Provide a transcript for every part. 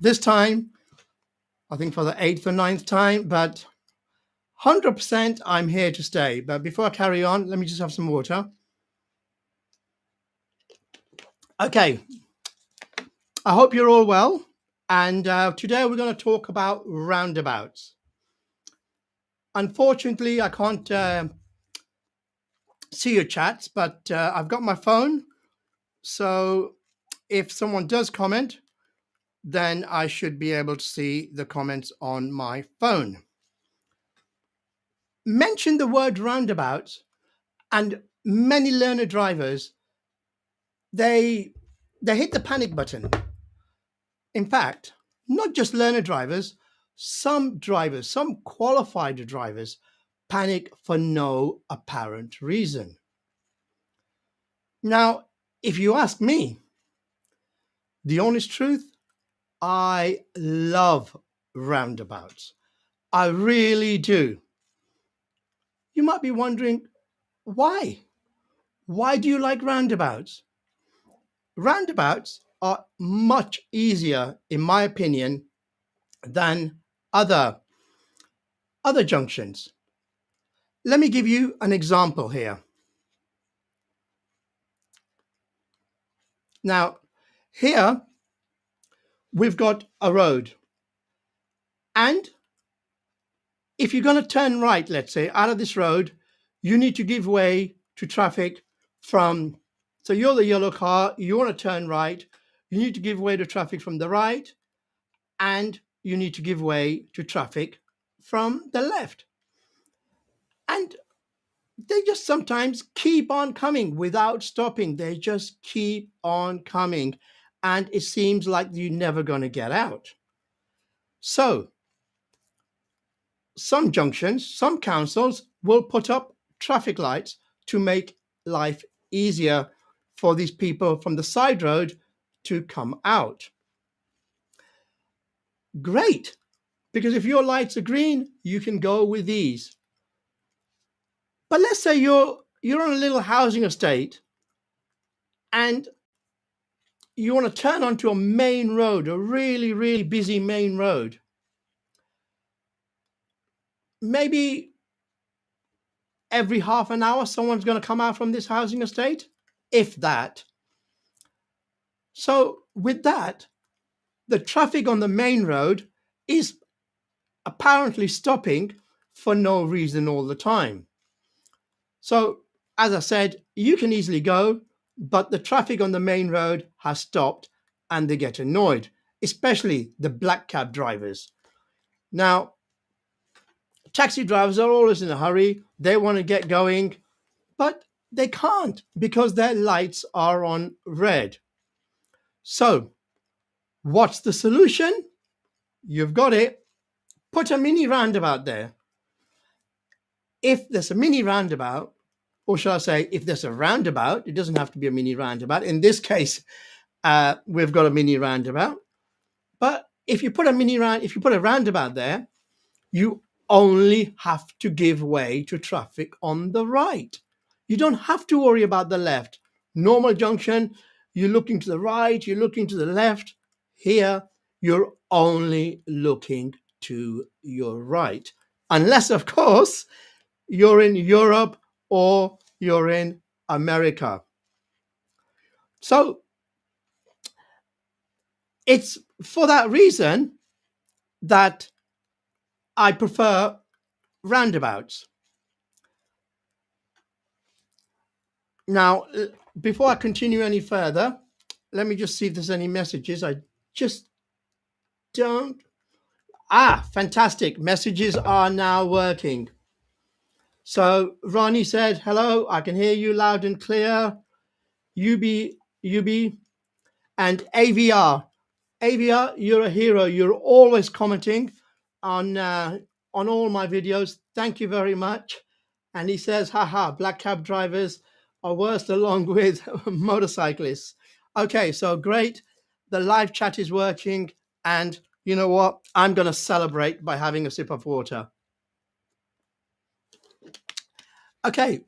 This time, I think for the eighth or ninth time, but 100% I'm here to stay. But before I carry on, let me just have some water. Okay, I hope you're all well. And today we're going to talk about roundabouts. Unfortunately, I can't see your chats, but I've got my phone. So if someone does comment, then I should be able to see the comments on my phone. Mention the word roundabouts, and many learner drivers they hit the panic button. In fact, not just learner drivers, some drivers, some qualified drivers panic for no apparent reason. Now, if you ask me, the honest truth, I love roundabouts. I really do. You might be wondering, why? Why do you like roundabouts? Roundabouts are much easier, in my opinion, than other junctions. Let me give you an example here. Now, here we've got a road, and if you're going to turn right, let's say, out of this road, you need to give way to traffic from, so you're the yellow car, you want to turn right, you need to give way to traffic from the right, and you need to give way to traffic from the left. And they just sometimes keep on coming without stopping. They just keep on coming. And it seems like you're never going to get out. So, some junctions, some councils will put up traffic lights to make life easier for these people from the side road to come out. Great, because if your lights are green, you can go with these. But let's say you're on a little housing estate and you want to turn onto a main road, a really, really busy main road. Maybe every half an hour, someone's going to come out from this housing estate, if that. So, with that, the traffic on the main road is apparently stopping for no reason all the time. So, as I said, you can easily go, but the traffic on the main road has stopped and they get annoyed, especially the black cab drivers. Now, taxi drivers are always in a hurry. They want to get going, but they can't because their lights are on red. So, what's the solution? You've got it. Put a mini roundabout there. If there's a mini roundabout, or shall I say, if there's a roundabout, it doesn't have to be a mini roundabout. In this case, we've got a mini roundabout. But if you put a roundabout there, you only have to give way to traffic on the right. You don't have to worry about the left. Normal junction, you're looking to the right, you're looking to the left. Here, you're only looking to your right. Unless, of course, you're in Europe or you're in America. So it's for that reason that I prefer roundabouts. Now, before I continue any further, let me just see if there's any messages. I just don't. Fantastic. Messages are now working. So Ronnie said, hello, I can hear you loud and clear. UB, and AVR. AVR, you're a hero. You're always commenting on all my videos. Thank you very much. And he says, haha, black cab drivers are worse along with motorcyclists. Okay, so great. The live chat is working. And you know what? I'm going to celebrate by having a sip of water. Okay.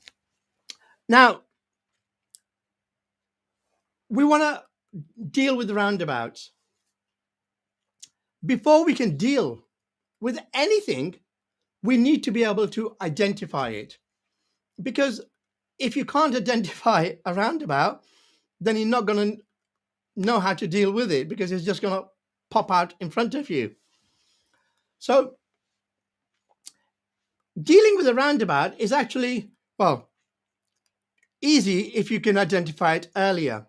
Now, we want to deal with the roundabouts. Before we can deal with anything, we need to be able to identify it. Because if you can't identify a roundabout, then you're not going to know how to deal with it, because it's just going to pop out in front of you. So dealing with a roundabout is actually, well, easy if you can identify it earlier.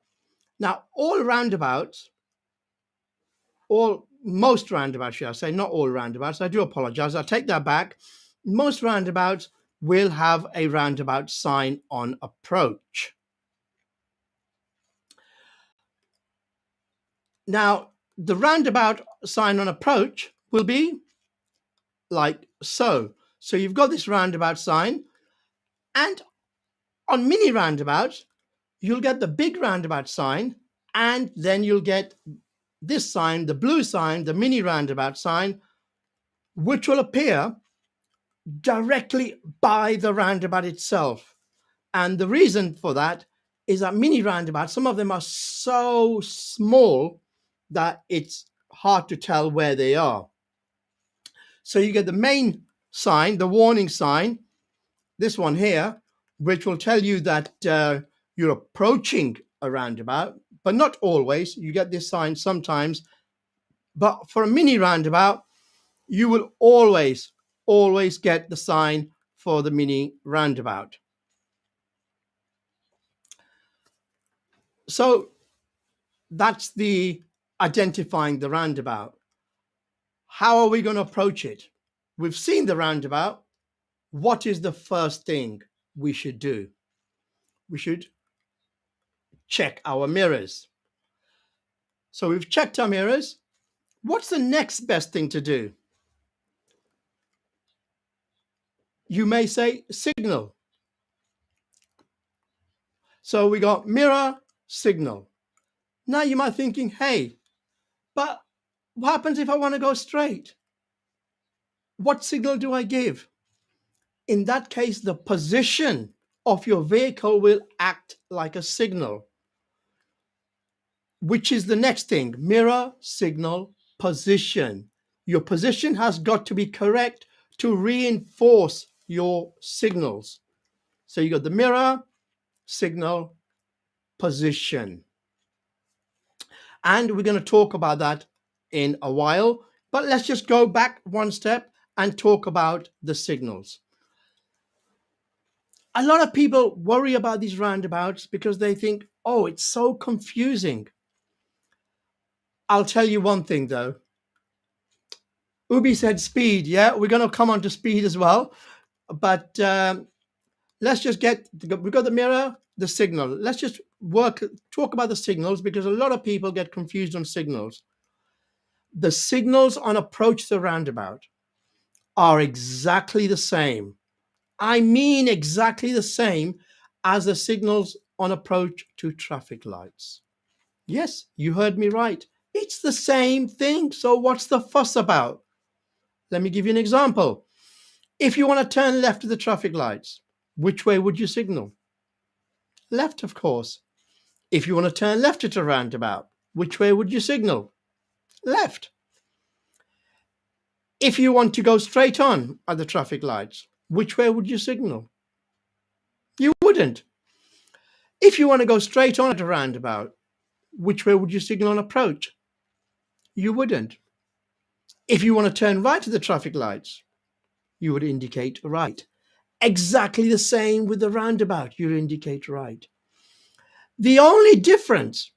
Now, most roundabouts, should I say, not all roundabouts, I do apologize, I take that back. Most roundabouts will have a roundabout sign on approach. Now, the roundabout sign on approach will be like so. So you've got this roundabout sign, and on mini roundabouts, you'll get the big roundabout sign, and then you'll get this sign, the blue sign, the mini roundabout sign, which will appear directly by the roundabout itself. And the reason for that is that mini roundabouts, some of them are so small that it's hard to tell where they are. So you get the main sign, the warning sign, this one here, which will tell you that you're approaching a roundabout, but not always. You get this sign sometimes. But for a mini roundabout, you will always get the sign for the mini roundabout. So that's the identifying the roundabout. How are we going to approach it? We've seen the roundabout. What is the first thing we should do? We should check our mirrors. So we've checked our mirrors. What's the next best thing to do? You may say signal. So we got mirror, signal. Now you might be thinking, hey, but what happens if I want to go straight? What signal do I give? In that case, the position of your vehicle will act like a signal, which is the next thing. Mirror, signal, position. Your position has got to be correct to reinforce your signals. So you got the mirror, signal, position. And we're going to talk about that in a while, but let's just go back one step and talk about the signals. A lot of people worry about these roundabouts because they think, oh, it's so confusing. I'll tell you one thing though. Ubi said speed. Yeah, we're going to come on to speed as well. But let's just we've got the mirror, the signal. Let's just talk about the signals, because a lot of people get confused on signals. The signals on approach to the roundabout are exactly the same. I mean exactly the same as the signals on approach to traffic lights. Yes, you heard me right. It's the same thing. So what's the fuss about? Let me give you an example. If you want to turn left to the traffic lights, which way would you signal? Left, of course. If you want to turn left at a roundabout, which way would you signal? Left. If you want to go straight on at the traffic lights, which way would you signal? You wouldn't. If you want to go straight on at a roundabout, which way would you signal on approach? You wouldn't. If you want to turn right to the traffic lights, you would indicate right. Exactly the same with the roundabout, you indicate right. The only difference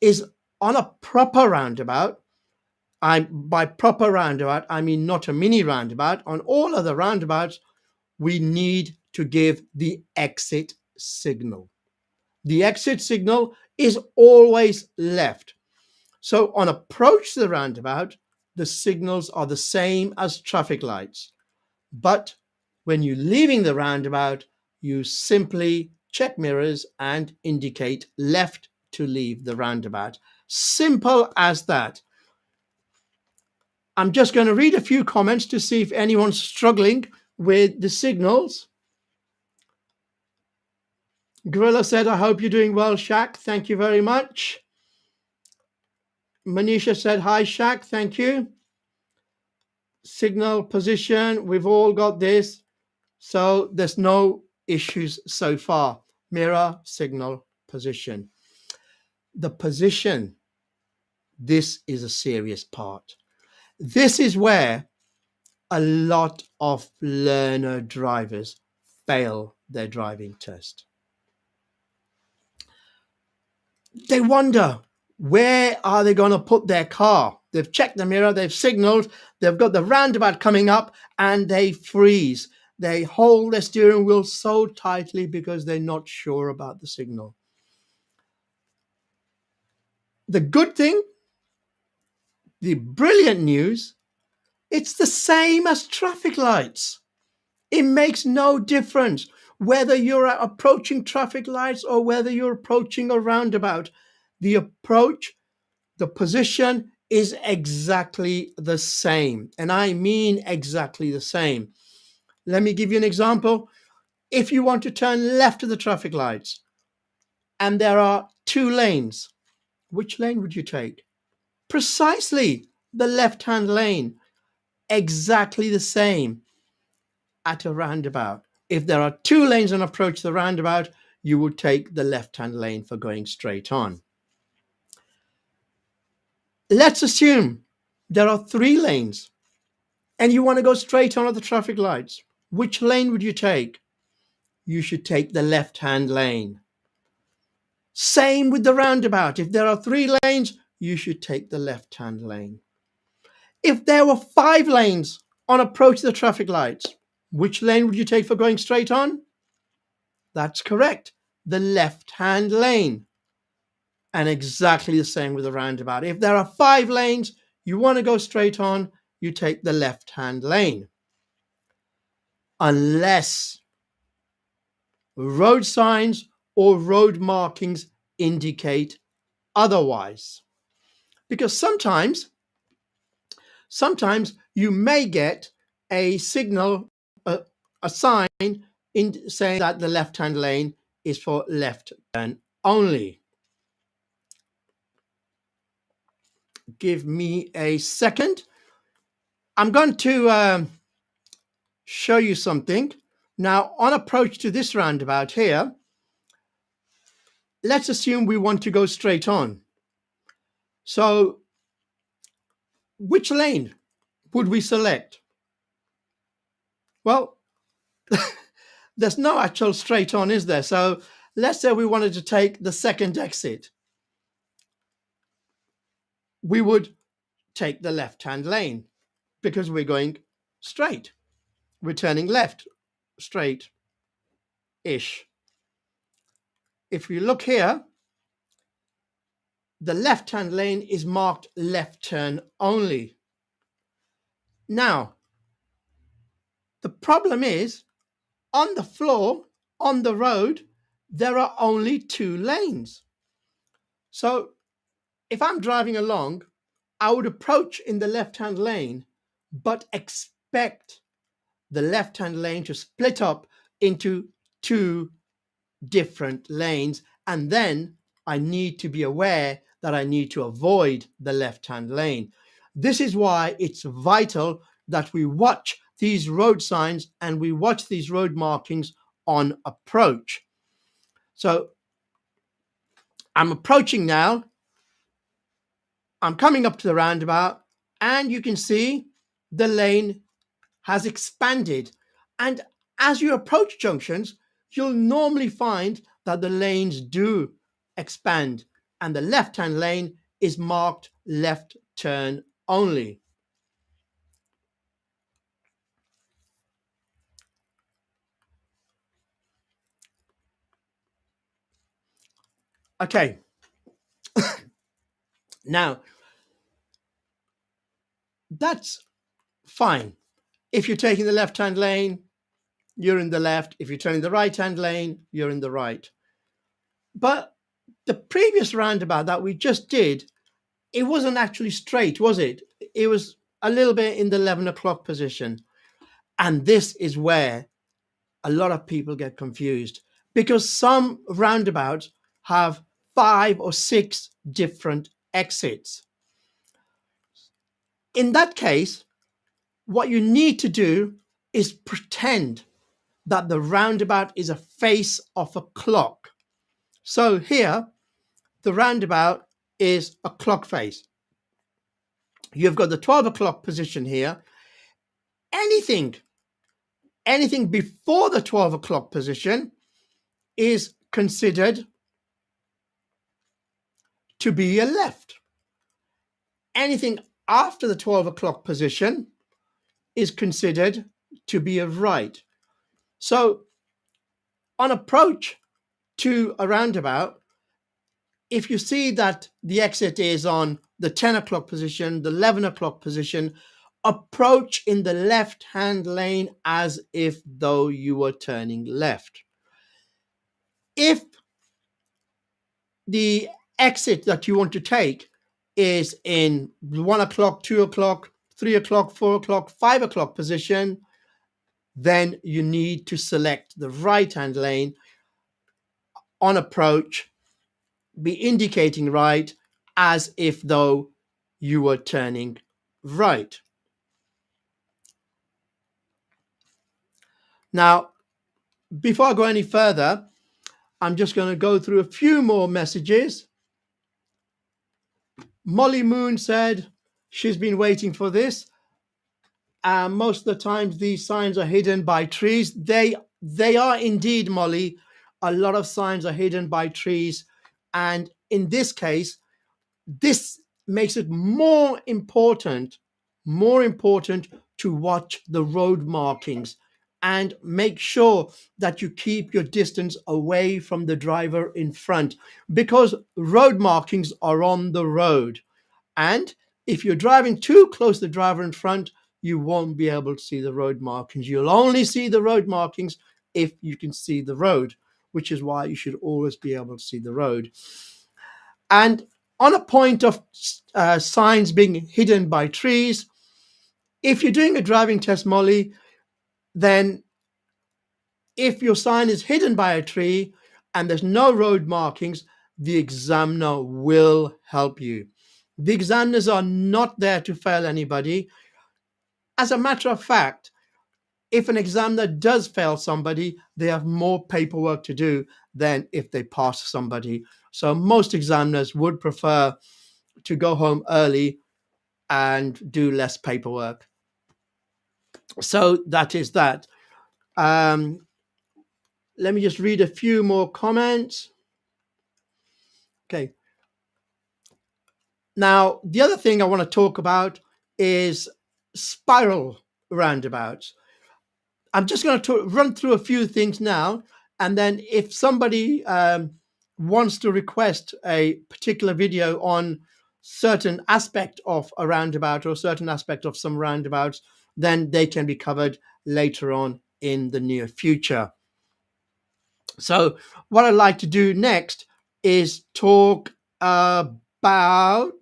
is on a proper roundabout. By proper roundabout, I mean not a mini roundabout. On all other roundabouts, we need to give the exit signal. The exit signal is always left. So on approach to the roundabout, the signals are the same as traffic lights. But when you're leaving the roundabout, you simply check mirrors and indicate left to leave the roundabout. Simple as that. I'm just going to read a few comments to see if anyone's struggling with the signals. Gorilla said, I hope you're doing well, Shaq. Thank you very much. Manisha said, hi, Shaq. Thank you. Signal position. We've all got this. So there's no issues so far. Mirror, signal, position. The position, this is a serious part. This is where a lot of learner drivers fail their driving test. They wonder, where are they going to put their car? They've checked the mirror, they've signaled, they've got the roundabout coming up, and they freeze. They hold their steering wheel so tightly because they're not sure about the signal. The good thing, the brilliant news, it's the same as traffic lights. It makes no difference whether you're approaching traffic lights or whether you're approaching a roundabout. The approach, the position is exactly the same. And I mean exactly the same. Let me give you an example. If you want to turn left to the traffic lights and there are two lanes, which lane would you take? Precisely the left-hand lane. Exactly the same at a roundabout. If there are two lanes on approach to the roundabout, you would take the left-hand lane for going straight on. Let's assume there are three lanes and you want to go straight on at the traffic lights. Which lane would you take? You should take the left-hand lane. Same with the roundabout. If there are three lanes, you should take the left-hand lane. If there were 5 lanes on approach to the traffic lights, which lane would you take for going straight on? That's correct, the left-hand lane. And exactly the same with the roundabout. If there are 5 lanes, you want to go straight on, you take the left-hand lane. Unless road signs or road markings indicate otherwise. Because sometimes you may get a signal, a sign in saying that the left-hand lane is for left turn only. Give me a second. I'm going to show you something. Now, on approach to this roundabout here, let's assume we want to go straight on. So, which lane would we select? Well, there's no actual straight on, is there? So, let's say we wanted to take the second exit. We would take the left-hand lane because we're going straight. We're turning left, straight-ish. If you look here, the left-hand lane is marked left turn only. Now, the problem is, on the floor, on the road, there are only 2 lanes. So if I'm driving along, I would approach in the left-hand lane, but expect the left-hand lane to split up into 2 different lanes. And then I need to be aware that I need to avoid the left-hand lane. This is why it's vital that we watch these road signs and we watch these road markings on approach. So I'm approaching now. I'm coming up to the roundabout and you can see the lane has expanded. And as you approach junctions, you'll normally find that the lanes do expand and the left-hand lane is marked left turn only. Okay. Now, that's fine. If you're taking the left-hand lane, you're in the left. If you're turning the right-hand lane, you're in the right. But the previous roundabout that we just did, it wasn't actually straight, was it? It was a little bit in the 11 o'clock position. And this is where a lot of people get confused because some roundabouts have 5 or 6 different exits. In that case, what you need to do is pretend that the roundabout is a face of a clock. So here, the roundabout is a clock face. You've got the 12 o'clock position here. Anything before the 12 o'clock position is considered to be a left. Anything after the 12 o'clock position is considered to be a right. So on approach to a roundabout, if you see that the exit is on the 10 o'clock position, the 11 o'clock position, approach in the left-hand lane as if though you were turning left. If the exit that you want to take is in 1 o'clock, 2 o'clock, 3 o'clock, 4 o'clock, 5 o'clock position, then you need to select the right-hand lane on approach, be indicating right as if though you were turning right. Now, before I go any further, I'm just going to go through a few more messages. Molly Moon said she's been waiting for this. Most of the times these signs are hidden by trees. They are indeed, Molly. A lot of signs are hidden by trees. And in this case, this makes it more important to watch the road markings and make sure that you keep your distance away from the driver in front, because road markings are on the road. And if you're driving too close to the driver in front, you won't be able to see the road markings. You'll only see the road markings if you can see the road, which is why you should always be able to see the road. And on a point of signs being hidden by trees, if you're doing a driving test, Molly, then if your sign is hidden by a tree and there's no road markings, the examiner will help you. The examiners are not there to fail anybody. As a matter of fact, if an examiner does fail somebody, they have more paperwork to do than if they pass somebody. So most examiners would prefer to go home early and do less paperwork. So that is that. Let me just read a few more comments. Okay. Now, the other thing I want to talk about is spiral roundabouts. I'm just going to run through a few things now, and then if somebody wants to request a particular video on certain aspect of a roundabout or certain aspect of some roundabouts, then they can be covered later on in the near future. So what I'd like to do next is talk about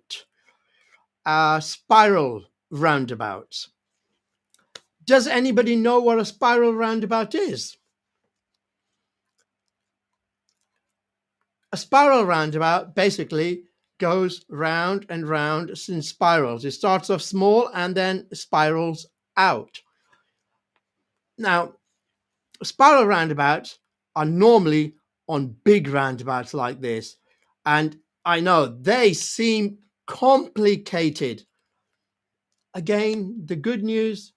spiral roundabouts. Does anybody know what a spiral roundabout is? A spiral roundabout basically goes round and round in spirals. It starts off small and then spirals out. Now, spiral roundabouts are normally on big roundabouts like this. And I know they seem complicated. Again, the good news,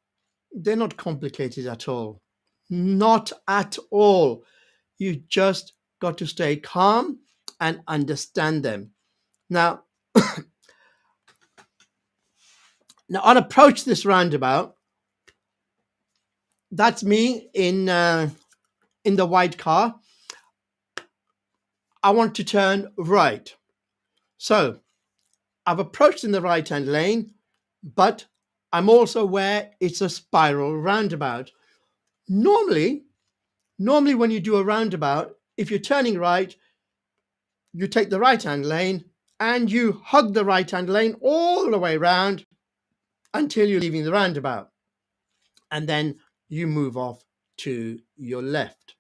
they're not complicated at all. Not at all. You just got to stay calm and understand them. Now, on approach this roundabout, that's me in the white car. I want to turn right. So I've approached in the right-hand lane, but I'm also aware it's a spiral roundabout. Normally when you do a roundabout, if you're turning right, you take the right-hand lane and you hug the right-hand lane all the way around until you're leaving the roundabout. And then you move off to your left.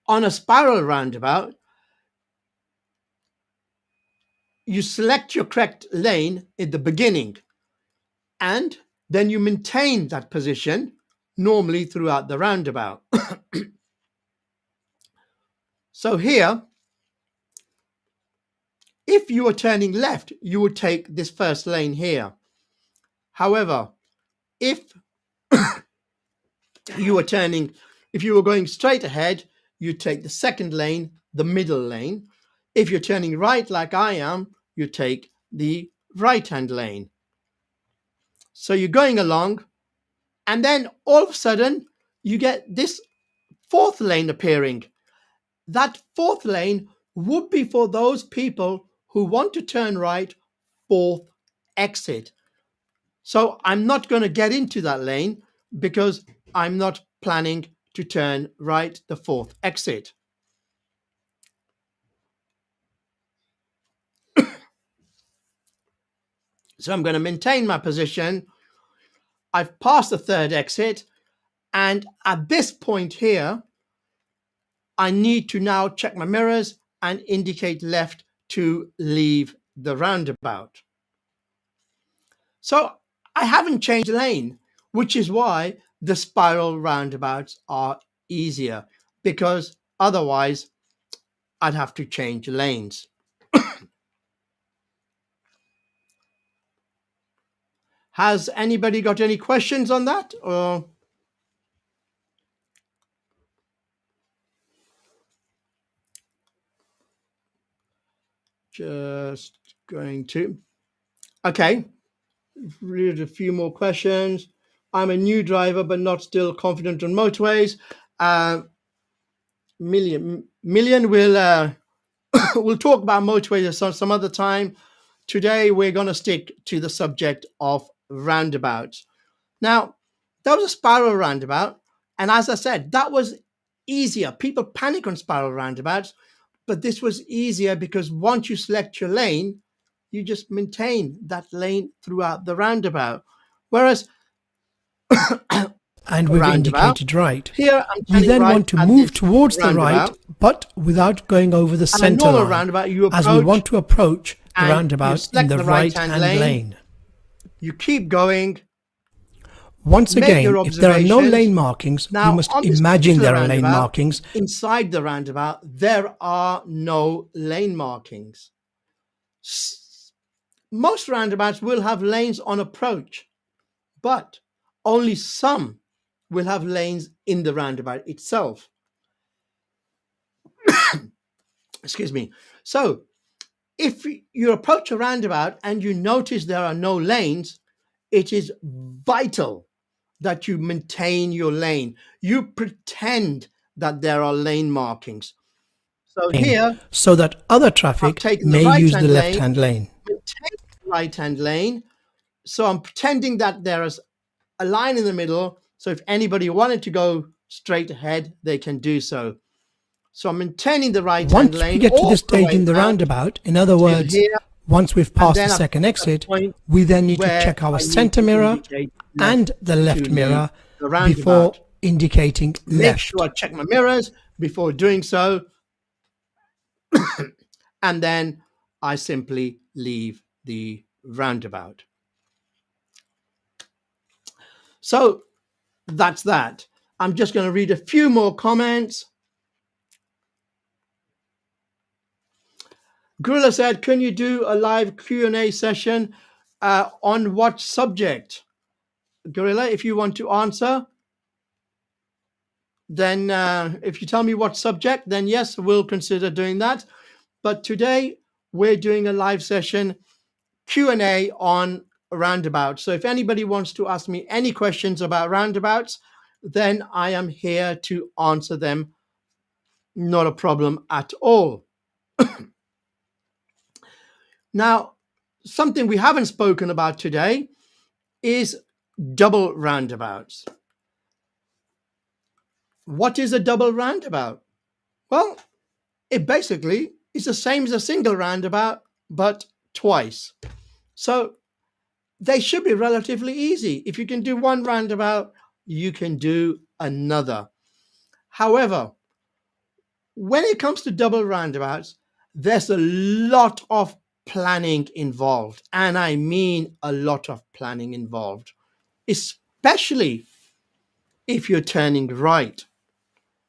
On a spiral roundabout, you select your correct lane in the beginning, and then you maintain that position normally throughout the roundabout. So here, if you were turning left, you would take this first lane here. However, if you were going straight ahead, you take the second lane, the middle lane. If you're turning right like I am, you take the right-hand lane. So you're going along, and then all of a sudden you get this fourth lane appearing. That fourth lane would be for those people who want to turn right, fourth exit. So I'm not going to get into that lane because I'm not planning to turn right, the fourth exit. So I'm going to maintain my position. I've passed the third exit, and at this point here, I need to now check my mirrors and indicate left to leave the roundabout. So I haven't changed lane, which is why the spiral roundabouts are easier, because otherwise I'd have to change lanes. Has anybody got any questions on that? Or just going to... Okay, read a few more questions. I'm a new driver, but not still confident on motorways. Million will we'll talk about motorways some other time. Today we're going to stick to the subject of roundabouts. Now, that was a spiral roundabout, and as I said, that was easier. People panic on spiral roundabouts, but this was easier because once you select your lane, you just maintain that lane throughout the roundabout. Whereas and we've indicated right. Here, we then want to move towards the right, but without going over the center line, as we want to approach the roundabout in the right-hand lane. You keep going. Once again, if there are no lane markings, you must imagine there are lane markings. Inside the roundabout, there are no lane markings. Most roundabouts will have lanes on approach, but only some will have lanes in the roundabout itself. Excuse me. So if you approach a roundabout and you notice there are no lanes, it is vital that you maintain your lane. You pretend that there are lane markings. So here, so that other traffic may use the left-hand lane. Maintain the right-hand lane. So I'm pretending that there is a line in the middle. So if anybody wanted to go straight ahead, they can do so. So I'm maintaining the right-hand lane. Once we get to this stage in the roundabout, in other words, once we've passed the second exit, we then need to check our center mirror and the left mirror before indicating left. Make sure I check my mirrors before doing so. And then I simply leave the roundabout. So that's that. I'm just going to read a few more comments. Gorilla said, can you do a live Q&A session on what subject? Gorilla, if you want to answer, then if you tell me what subject, then yes, we'll consider doing that. But today we're doing a live session Q&A on roundabouts. So if anybody wants to ask me any questions about roundabouts, then I am here to answer them. Not a problem at all. Now, something we haven't spoken about today is double roundabouts. What is a double roundabout? Well, it basically is the same as a single roundabout, but twice. So they should be relatively easy. If you can do one roundabout, you can do another. However, when it comes to double roundabouts, there's a lot of planning involved, and I mean a lot of planning involved, especially if you're turning right.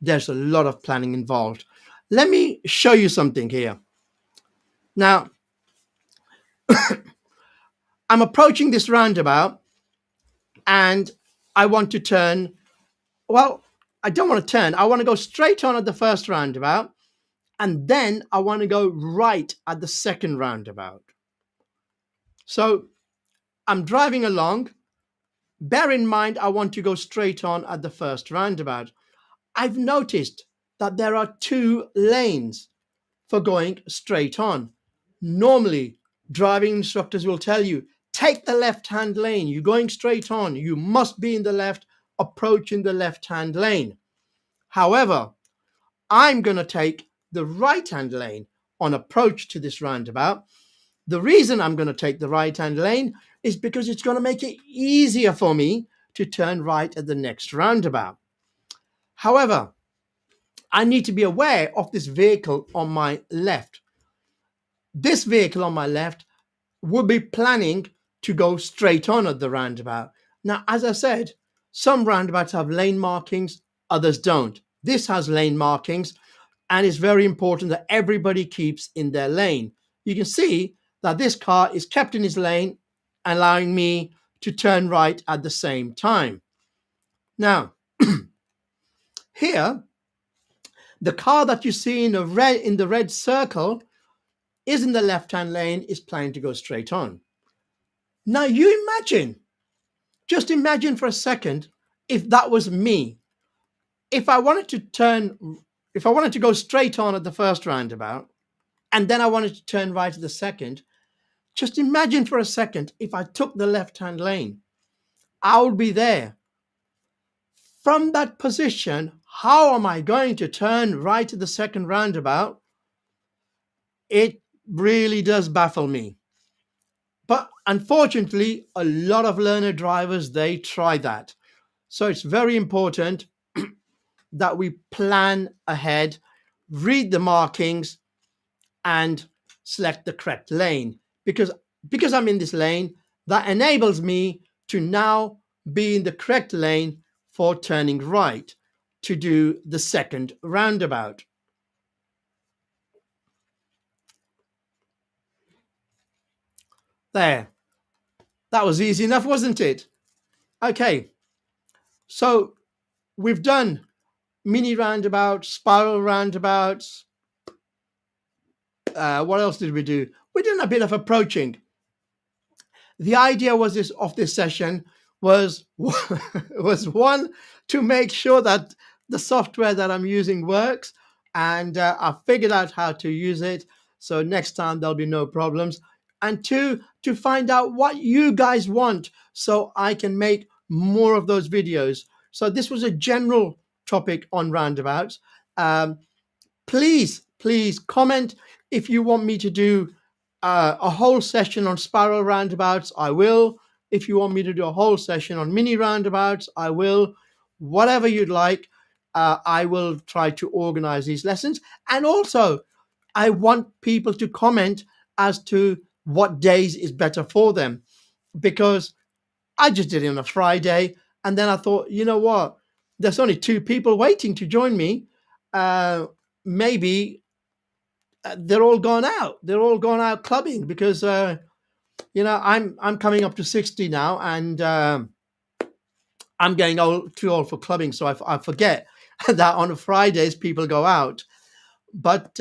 There's a lot of planning involved. Let me show you something here. Now, I'm approaching this roundabout and I want to turn. Well, I don't want to turn. I want to go straight on at the first roundabout, and then I want to go right at the second roundabout. So I'm driving along. Bear in mind, I want to go straight on at the first roundabout. I've noticed that there are two lanes for going straight on. Normally, driving instructors will tell you, take the left-hand lane. You're going straight on. You must be in the left, approaching the left-hand lane. However, I'm going to take the right-hand lane on approach to this roundabout. The reason I'm going to take the right-hand lane is because it's going to make it easier for me to turn right at the next roundabout. However, I need to be aware of this vehicle on my left. This vehicle on my left would be planning to go straight on at the roundabout. Now, as I said, some roundabouts have lane markings, others don't. This has lane markings, and it's very important that everybody keeps in their lane. You can see that this car is kept in his lane, allowing me to turn right at the same time. Now, here, the car that you see in the red circle is in the left-hand lane, is planning to go straight on. Now, just imagine for a second if that was me. If I wanted to go straight on at the first roundabout, and then I wanted to turn right at the second, just imagine for a second if I took the left-hand lane. I would be there. From that position, how am I going to turn right at the second roundabout? It really does baffle me. But unfortunately, a lot of learner drivers, they try that. So it's very important that we plan ahead, read the markings, and select the correct lane. Because I'm in this lane, that enables me to now be in the correct lane for turning right to do the second roundabout. There. That was easy enough, wasn't it? Okay. So we've done mini roundabouts, spiral roundabouts. What else did we do? We did a bit of approaching. The idea was this session was one, to make sure that the software that I'm using works, and I figured out how to use it, so next time there'll be no problems. And two, to find out what you guys want so I can make more of those videos. So this was a general topic on roundabouts. Please comment if you want me to do a whole session on spiral roundabouts. I will. If you want me to do a whole session on mini roundabouts, I will. Whatever you'd like, I will try to organize these lessons. And also, I want people to comment as to what days is better for them, because I just did it on a Friday, and then I thought, you know what, there's only 2 people waiting to join me. Maybe they're all gone out clubbing, because I'm coming up to 60 now, and I'm getting too old for clubbing, so I forget that on Fridays people go out. But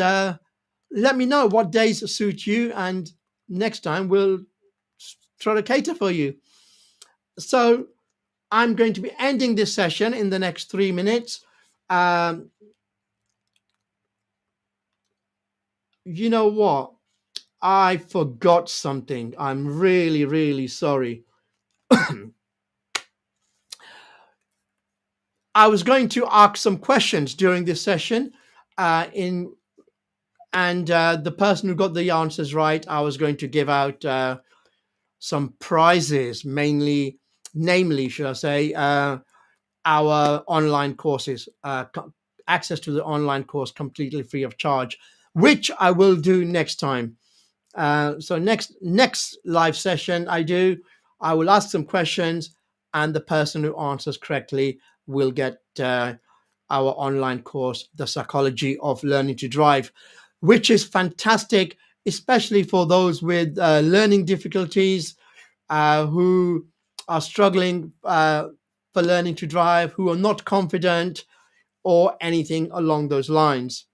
let me know what days suit you, and next time we'll try to cater for you. So I'm going to be ending this session in the next 3 minutes. You know what? I forgot something. I'm really, really sorry. I was going to ask some questions during this session, the person who got the answers right, I was going to give out some prizes, namely, should I say, our online courses, access to the online course completely free of charge, which I will do next time. So next live session I will ask some questions, and the person who answers correctly will get our online course, The Psychology of Learning to Drive, which is fantastic, especially for those with learning difficulties, who are struggling for learning to drive, who are not confident, or anything along those lines.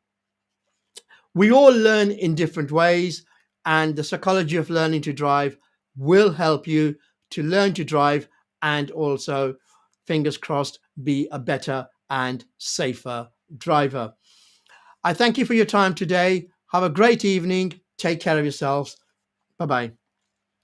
We all learn in different ways, and the psychology of learning to drive will help you to learn to drive and also, fingers crossed, be a better and safer driver. I thank you for your time today. Have a great evening. Take care of yourselves. Bye bye.